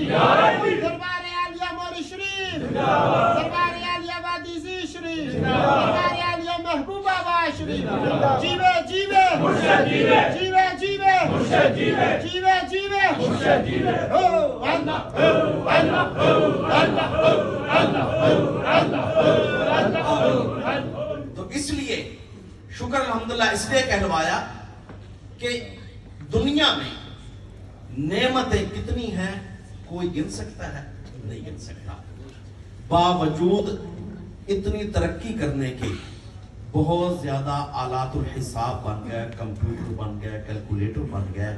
دربار عالیہ موری شریف، دربار عالیہ وادی شریف، دربار عالیہ محبوب آباد شریف، جیوے جیوے مرشد جیوے، جیوے جیوے مرشد جیوے، جیوے جیوے مرشد جیوے، ہو اللہ ہو اللہ ہو اللہ ہو اللہ ہو اللہ ہو اللہ ہو۔ تو اس لیے شکر الحمدللہ اس لیے کہلوایا کہ دنیا میں نعمتیں کتنی ہیں کوئی گن سکتا ہے؟ نہیں گن سکتا۔ باوجود اتنی ترقی کرنے کے بہت زیادہ آلات الحساب بن گئے، کمپیوٹر بن گئے، کیلکولیٹر بن گئے،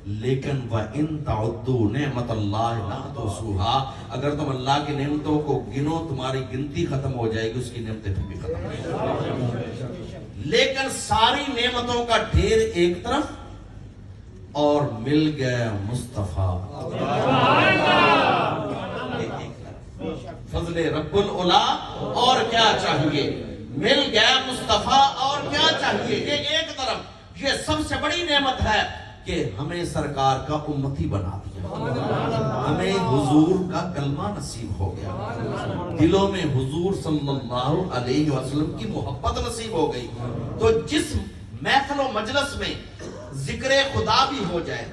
لیکن وَإِن تَعُدُّوا نِعْمَتَ اللَّهِ لَا تُحْصُوهَا، اگر تم اللہ کی نعمتوں کو گنو تمہاری گنتی ختم ہو جائے گی، اس کی نعمتیں پھر بھی ختم ہو جائیں گی۔ لیکن ساری نعمتوں کا ڈھیر ایک طرف اور مل گئے مصطفیٰ، فضل رب العلا، اور کیا چاہیے؟ مل گئے مصطفیٰ، اور کیا چاہیے؟ یہ ایک طرف یہ سب سے بڑی نعمت ہے کہ ہمیں سرکار کا امتی بنا دیا، ہمیں حضور کا کلمہ نصیب ہو گیا، دلوں میں حضور صلی اللہ علیہ وسلم کی محبت نصیب ہو گئی۔ تو جس محفل و مجلس میں ذکر خدا بھی ہو جائے،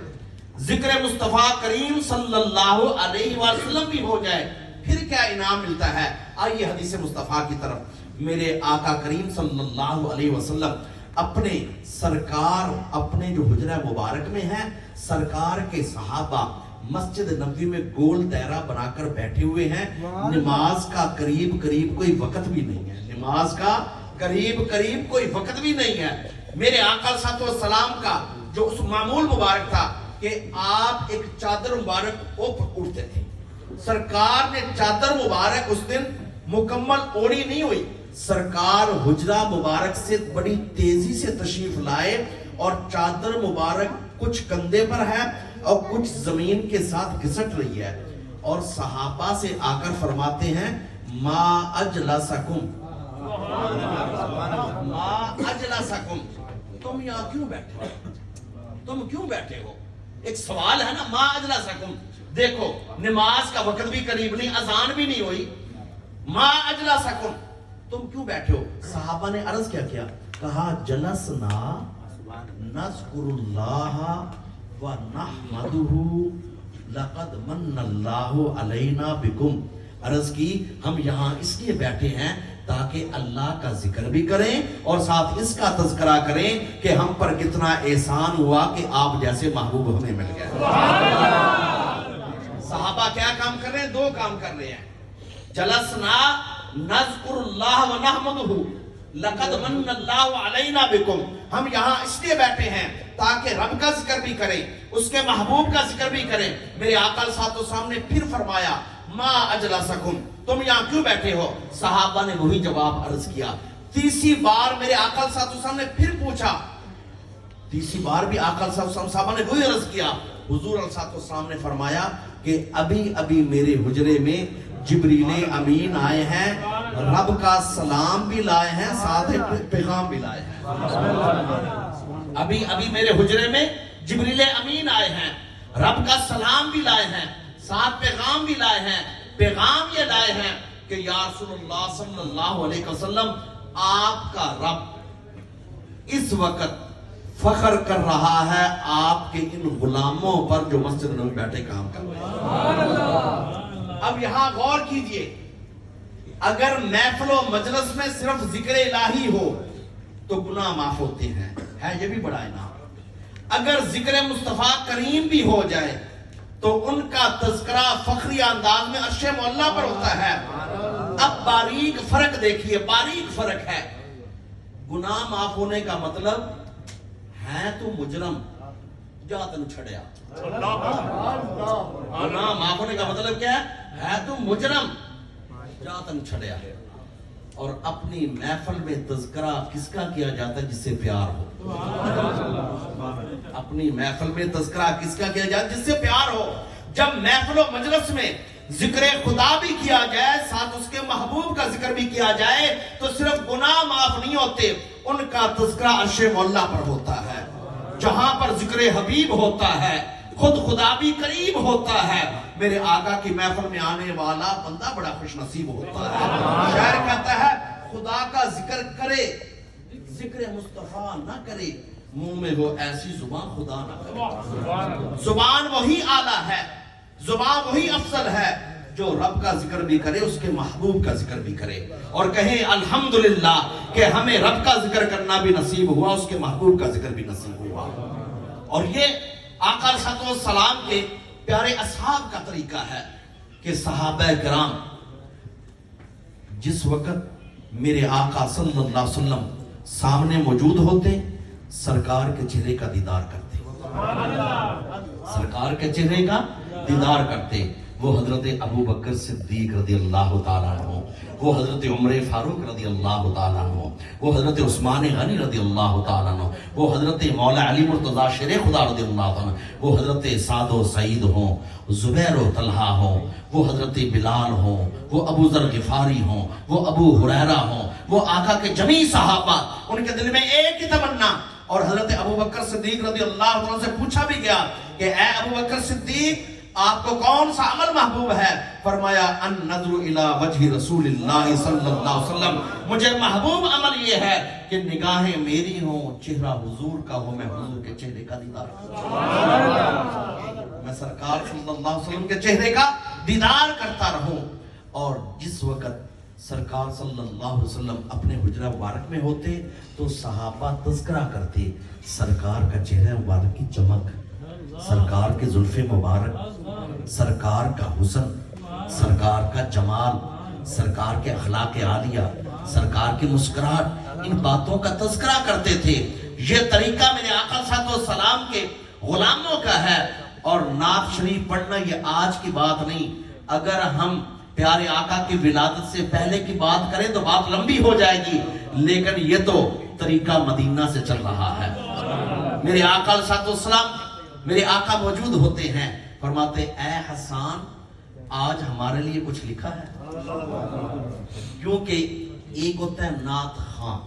ذکر مصطفیٰ کریم صلی اللہ علیہ وسلم بھی ہو جائے، پھر کیا انعام ملتا ہے؟ آئیے حدیث مصطفیٰ کی طرف۔ میرے آقا کریم صلی اللہ علیہ وسلم اپنے سرکار اپنے جو حجرہ مبارک میں ہیں، سرکار کے صحابہ مسجد نبوی میں گول دائرہ بنا کر بیٹھے ہوئے ہیں، نماز کا قریب قریب کوئی وقت بھی نہیں ہے، نماز کا قریب قریب کوئی وقت بھی نہیں ہے۔ میرے آقا صلی اللہ علیہ وسلم کا جو اس معمول مبارک تھا کہ آپ ایک چادر مبارک اوپر اٹھتے تھے، سرکار نے چادر مبارک اس دن مکمل اوڑی نہیں ہوئی، سرکار حجرہ مبارک سے بڑی تیزی سے تشریف لائے اور چادر مبارک کچھ کندھے پر ہے اور کچھ زمین کے ساتھ گھسٹ رہی ہے، اور صحابہ سے آ کر فرماتے ہیں ما اجلسکم، ما اجلسکم، تم یہاں کیوں بیٹھے ہو؟ تم کیوں بیٹھے ہو؟ ایک سوال ہے نا، ما اجلسکم، دیکھو نماز کا وقت بھی قریب نہیں، اذان بھی نہیں ہوئی، ما اجلسکم، تم کیوں بیٹھے ہو؟ صحابہ نے عرض کیا کہا جلسنا نذکر اللہ ونحمدہ لقد من اللہ علینا بکم، عرض کی ہم یہاں اس لیے بیٹھے ہیں تاکہ اللہ کا ذکر بھی کریں اور ساتھ اس کا تذکرہ کریں کہ ہم پر کتنا احسان ہوا کہ آپ جیسے محبوب ہمیں مل گئے۔ صحابہ کیا کام کر رہے ہیں؟ دو کام کر رہے ہیں، جلسنا نذکر اللہ ونحمدہ لقد من اللہ علینا بکم، ہم یہاں اس لیے بیٹھے ہیں تاکہ رب کا ذکر بھی کریں، اس کے محبوب کا ذکر بھی کریں۔ میرے آقا صلی اللہ علیہ وسلم نے پھر فرمایا ما اجلسکم، تم یہاں کیوں بیٹھے ہو؟ صحابہ نے وہی جواب عرض کیا۔ تیسری بار میرے آقا صلی اللہ علیہ وسلم نے پھر پوچھا، تیسری بار بھی آقا صلی اللہ علیہ وسلم صحابہ نے وہی عرض کیا۔ حضور صلی اللہ علیہ وسلم نے فرمایا کہ ابھی ابھی میرے حجرے میں جبریل امین آئے ہیں، رب کا سلام بھی لائے ہیں، ساتھ پیغام بھی لائے ہیں۔ ابھی ابھی میرے حجرے میں جبریل امین آئے ہیں، رب کا سلام بھی لائے ہیں، ساتھ پیغام بھی لائے ہیں۔ پیغام یہ لائے ہیں کہ یا رسول اللہ صلی اللہ علیہ وسلم، آپ کا رب اس وقت فخر کر رہا ہے آپ کے ان غلاموں پر جو مسجد میں بیٹھے کام کر رہے ہیں۔ اب یہاں غور کیجئے، اگر محفل و مجلس میں صرف ذکر الہی ہو تو گناہ معاف ہوتے ہیں، ہے یہ بھی بڑا انعام۔ اگر ذکر مصطفیٰ کریم بھی ہو جائے تو ان کا تذکرہ فخری انداز میں عرش معلیٰ پر ہوتا ہے۔ اب باریک فرق دیکھیے، باریک فرق ہے، گناہ معاف ہونے کا مطلب ہے تو مجرم جا تن چھڑیا، گناہ معاف ہونے کا مطلب کیا ہے تو مجرم جا تن چھڑیا۔ اور اپنی محفل میں تذکرہ کس کا کیا جاتا ہے؟ جس سے پیار ہو۔ اپنی محفل میں تذکرہ کس کا کیا جاتا ہے؟ جس سے پیار ہو۔ جب محفل و مجلس میں ذکر خدا بھی کیا جائے، ساتھ اس کے محبوب کا ذکر بھی کیا جائے، تو صرف گناہ معاف نہیں ہوتے، ان کا تذکرہ عرش معلیٰ پر ہوتا ہے۔ جہاں پر ذکر حبیب ہوتا ہے، خود خدا بھی قریب ہوتا ہے. میرے آقا کی محفل میں آنے والا بندہ بڑا خوش نصیب ہوتا ہے. شاعر کہتا ہے خدا کا ذکر کرے ذکر مصطفیٰ نہ کرے, منہ میں ہو ایسی زبان خدا نہ کرے. زبان وہی اعلیٰ ہے, زبان وہی افضل ہے جو رب کا ذکر بھی کرے, اس کے محبوب کا ذکر بھی کرے, اور کہیں الحمدللہ کہ ہمیں رب کا ذکر کرنا بھی نصیب ہوا, اس کے محبوب کا ذکر بھی نصیب ہوا. اور یہ آقا علیہ الصلوۃ والسلام کے پیارے اصحاب کا طریقہ ہے کہ صحابہ کرام جس وقت میرے آقا صلی اللہ علیہ وسلم سامنے موجود ہوتے, سرکار کے چہرے کا دیدار کرتے, سرکار کے چہرے کا دیدار کرتے. وہ حضرت ابو بکر صدیق رضی اللہ تعالیٰ عنہ, وہ حضرت عمر فاروق رضی اللہ تعالیٰ عنہ, وہ حضرت عثمان غنی رضی اللہ تعالیٰ عنہ, وہ حضرت مولا علی مرتضیٰ شیر خدا رضی اللہ عنہ, وہ حضرت سعد و سعید ہوں, زبیر و طلحہ ہوں, وہ حضرت بلال ہوں, وہ ابو ذر غفاری ہوں, وہ ابو ہریرہ ہوں, وہ آقا کے جمیع صحابہ, ان کے دل میں ایک ہی تمنا. اور حضرت ابو بکر صدیق رضی اللہ عنہ سے پوچھا بھی گیا کہ اے ابو بکر صدیق آپ کو کون سا عمل محبوب ہے؟ فرمایا ان نظر الی وجہ رسول اللہ صلی اللہ علیہ وسلم, مجھے محبوب عمل یہ ہے کہ نگاہیں میری ہوں, چہرہ حضور کا ہو, میں حضور کے چہرے کا دیدار میں سرکار صلی اللہ علیہ وسلم کے چہرے کا دیدار کرتا رہوں. اور جس وقت سرکار صلی اللہ علیہ وسلم اپنے حجرہ مبارک میں ہوتے تو صحابہ تذکرہ کرتے سرکار کا چہرہ مبارک کی چمک, سرکار کے زلف مبارک, سرکار کا حسن, سرکار کا جمال, سرکار کے اخلاق عالیہ, سرکار کی مسکراہٹ, ان باتوں کا تذکرہ کرتے تھے. یہ طریقہ میرے آقا صلی اللہ علیہ وسلم کے غلاموں کا ہے. اور نعت شریف پڑھنا یہ آج کی بات نہیں, اگر ہم پیارے آقا کی ولادت سے پہلے کی بات کریں تو بات لمبی ہو جائے گی, لیکن یہ تو طریقہ مدینہ سے چل رہا ہے. میرے آقا علیہ الصلوۃ والسلام, میرے آقا موجود ہوتے ہیں, فرماتے اے حسان آج ہمارے لیے کچھ لکھا ہے؟ کیونکہ ایک ہوتا ہے نعت خواں,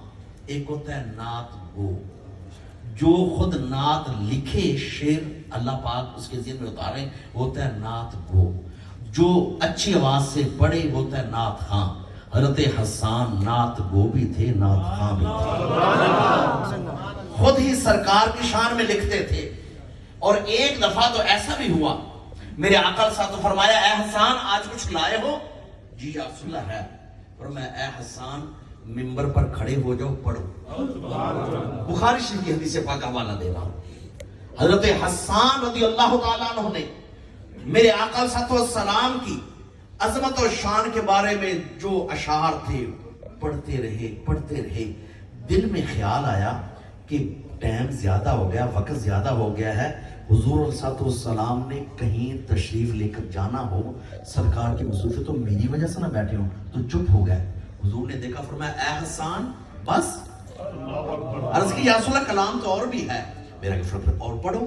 ایک ہوتا ہے نعت گو. جو خود نعت لکھے شعر اللہ پاک اس کے ذہن میں اتارے ہوتا ہے نعت گو, جو اچھی آواز سے پڑھے ہوتا ہے نعت خواں. حضرت حسان نعت گو بھی تھے, نعت خواں بھی تھے, خود ہی سرکار کی شان میں لکھتے تھے. اور ایک دفعہ تو ایسا بھی ہوا, میرے آقا علیہ الصلوۃ والسلام فرمایا اے حسان آج کچھ لائے ہو؟ جی یا رسول اللہ ہے. فرمایا اے حسان منبر پر کھڑے ہو جاؤ, پڑھو. بخاری شریف کی حدیث پاک کا حوالہ دے رہا ہوں. حضرت حسان رضی اللہ تعالیٰ عنہ نے میرے آقا علیہ الصلوۃ والسلام کی عظمت و شان کے بارے میں جو اشعار تھے پڑھتے رہے. دل میں خیال آیا کہ ٹائم زیادہ ہو گیا, وقت زیادہ ہو گیا ہے, حضور علیہ الصلوۃ والسلام نے کہیں تشریف لے کر جانا ہو, سرکار کی مصروفیت تو میری وجہ سے نہ بیٹھے ہوں, تو چپ ہو گئے. حضور نے دیکھا, فرمایا اے حسان بس. عرض کی یا رسول اللہ کلام تو اور بھی ہے. میرا کہ اور پڑھو.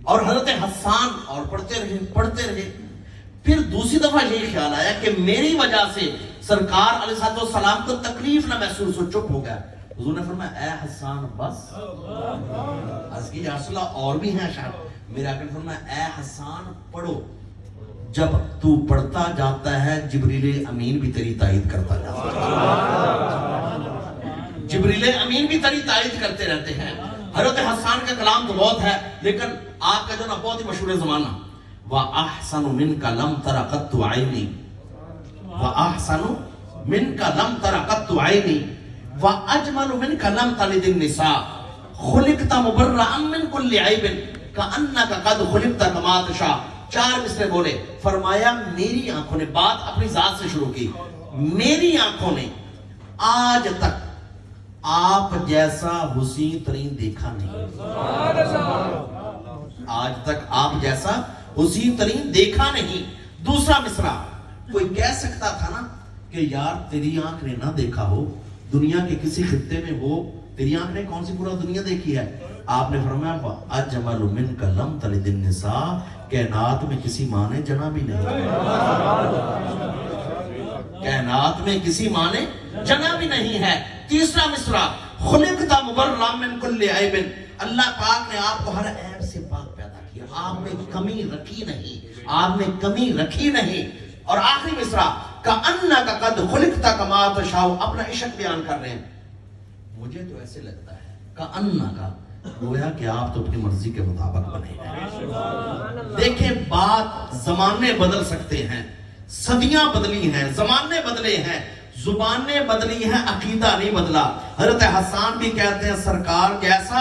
اور حضرت حسان اور پڑھتے رہے. پھر دوسری دفعہ یہ خیال آیا کہ میری وجہ سے سرکار علیہ الصلوۃ والسلام کو تکلیف نہ محسوس ہو, چپ ہو گیا. حضور نے فرمایا اے حسان بس. عرض کی یا رسول اللہ اور بھی ہیں اشعار. میرے آقا نے فرمایا اے حسان پڑھو. جب تو پڑھتا جاتا ہے جبریل امین بھی تیری تائید کرتا جاتا ہے, جبریل امین بھی تیری تائید کرتے رہتے ہیں. حضرت حسان کا کلام تو بہت ہے, لیکن آپ کا جو نا بہت ہی مشہور زمانہ, وَأَحْسَنُ مِنْكَ لَمْ تَرَ قَطُّ عَيْنِي, وَأَحْسَنُ مِنْكَ لَمْ تَرَ قَطُّ عَيْنِي, وَأَجْمَلُ مِنْكَ لَمْ تَلِدِ النِّسَاءُ, خُلِقْتَ مُبَرَّأً مِنْ كُلِّ عَيْبٍ كَأَنَّكَ قَدْ خُلِقْتَ كَمَا تَشَاءُ. 4 مصرے بولے. فرمایا میری آنکھوں نے, بات اپنی ذات سے شروع کی, میری آنکھوں نے آج تک آپ جیسا حسین ترین دیکھا نہیں. آج تک آپ جیسا حسین ترین دیکھا نہیں. دوسرا مصرع, کوئی کہہ سکتا تھا نا کہ یار تیری آنکھ نے نہ دیکھا ہو, دنیا کے کسی خطے میں ہو, تیری آنکھ نے کون سی پورا دنیا دیکھی ہے؟ آپ نے فرمایا اجمل منک لم تلد النساء, کائنات میں کسی ماں نے جنا بھی نہیں, کائنات میں کسی ماں نے جنا بھی نہیں ہے. تیسرا مصرع, خلقت مبرأ من کل عیب, اللہ پاک نے آپ کو ہر عیب سے پاک آپ نے کمی رکھی نہیں، آپ نے کمی رکھی نہیں. اور آخری مصرع کأنک قد خلقت کما تشاء، اپنا عشق بیان کر رہے ہیں. مجھے تو ایسے لگتا ہے کأنک، گویا کہ آپ تو اپنی مرضی کے مطابق بنے ہیں. دیکھیں بات، زمانے بدل سکتے ہیں، صدیاں بدلی ہیں، زمانے بدلے ہیں، زبانیں بدلی ہیں، عقیدہ نہیں بدلا. حضرت حسان بھی کہتے ہیں سرکار جیسا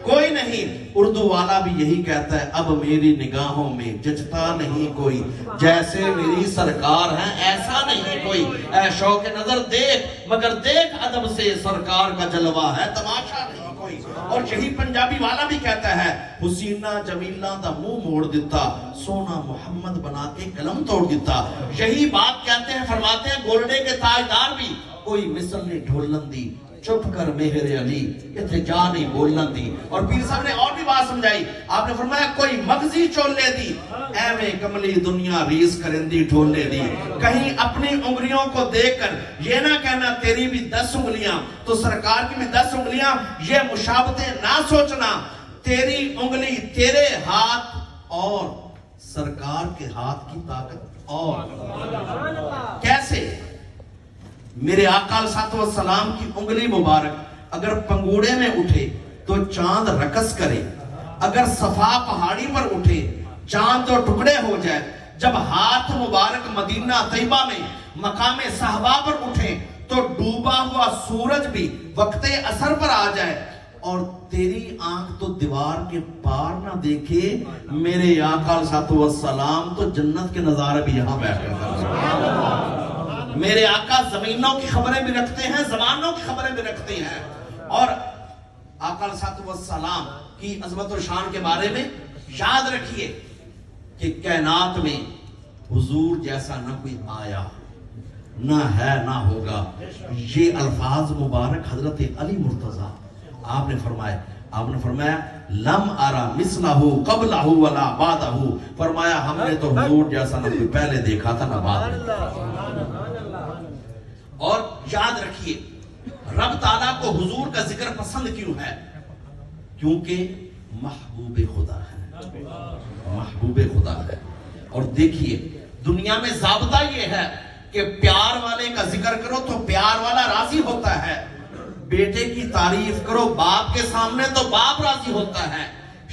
کوئی نہیں. اردو والا بھی یہی کہتا ہے اب میری نگاہوں میں جچتا نہیں کوئی، جیسے میری سرکار ہیں ایسا نہیں کوئی. اے شوق نظر دیکھ مگر دیکھ ادب سے، سرکار کا جلوہ ہے تماشا نہیں کوئی. اور یہی پنجابی والا بھی کہتا ہے حسینہ جمیلہ دا منہ موڑ دیتا، سونا محمد بنا کے قلم توڑ دیتا. یہی بات کہتے ہیں، فرماتے ہیں گولڈے کے تاجدار بھی کوئی مثل نے ڈھولن دی، چپ کر مہر علی اتنے جا نہیں بولن دی. اور پیر صاحب نے اور بھی بات سمجھائی. آپ نے فرمایا کوئی مغزی چولے دی، ایویں کملی دنیا ریس کرندی ڈھولے دی. کہیں اپنی انگلیوں کو دیکھ کر یہ نہ کہنا تیری بھی 10 انگلیاں تو سرکار کی بھی 10 انگلیاں، یہ مشابہتیں نہ سوچنا. تیری انگلی، تیرے ہاتھ اور سرکار کے ہاتھ کی طاقت اور. کیسے؟ میرے آقا علیہ الصلوۃ والسلام کی انگلی مبارک اگر پنگوڑے میں اٹھے تو چاند رقص کرے، اگر صفا پہاڑی پر اٹھے چاند تو ٹکڑے ہو جائے. جب ہاتھ مبارک مدینہ طیبہ میں مقام صحابہ پر اٹھے تو ڈوبا ہوا سورج بھی وقت عصر پر آ جائے. اور تیری آنکھ تو دیوار کے پار نہ دیکھے، میرے آقا علیہ الصلوۃ والسلام تو جنت کے نظارے بھی یہاں بیٹھ کر. میرے آقا زمینوں کی خبریں بھی رکھتے ہیں، زمانوں کی خبریں بھی رکھتے ہیں. اور آقا علیہ الصلوۃ والسلام کی عظمت و شان کے بارے میں یاد رکھیے کہ کائنات میں حضور جیسا نہ کوئی آیا، نہ ہے، نہ ہوگا. یہ الفاظ مبارک حضرت علی مرتضیٰ آپ نے فرمایا لم ارا مثلہ قبلہ ولا بعدہ. فرمایا ہم نے تو حضور جیسا نہ کوئی پہلے دیکھا تھا نہ بعد میں. اور یاد رکھیے رب تعالیٰ کو حضور کا ذکر پسند کیوں ہے؟ کیونکہ محبوب خدا ہے، محبوب خدا ہے. اور دیکھیے دنیا میں ضابطہ یہ ہے کہ پیار والے کا ذکر کرو تو پیار والا راضی ہوتا ہے. بیٹے کی تعریف کرو باپ کے سامنے تو باپ راضی ہوتا ہے.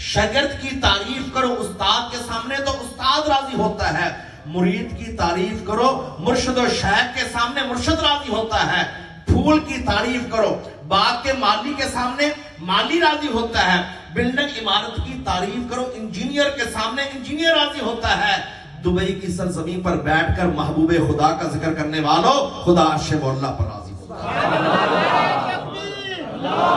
شاگرد کی تعریف کرو استاد کے سامنے تو استاد راضی ہوتا ہے. مرید کی تعریف کرو مرشد و شیخ کے سامنے مرشد راضی ہوتا ہے. پھول کی تعریف کرو باغ کے مالی کے سامنے مالی راضی ہوتا ہے. بلڈنگ عمارت کی تعریف کرو انجینئر کے سامنے انجینئر راضی ہوتا ہے. دبئی کی سرزمین پر بیٹھ کر محبوب خدا کا ذکر کرنے والوں خدا عرش مولا پر راضی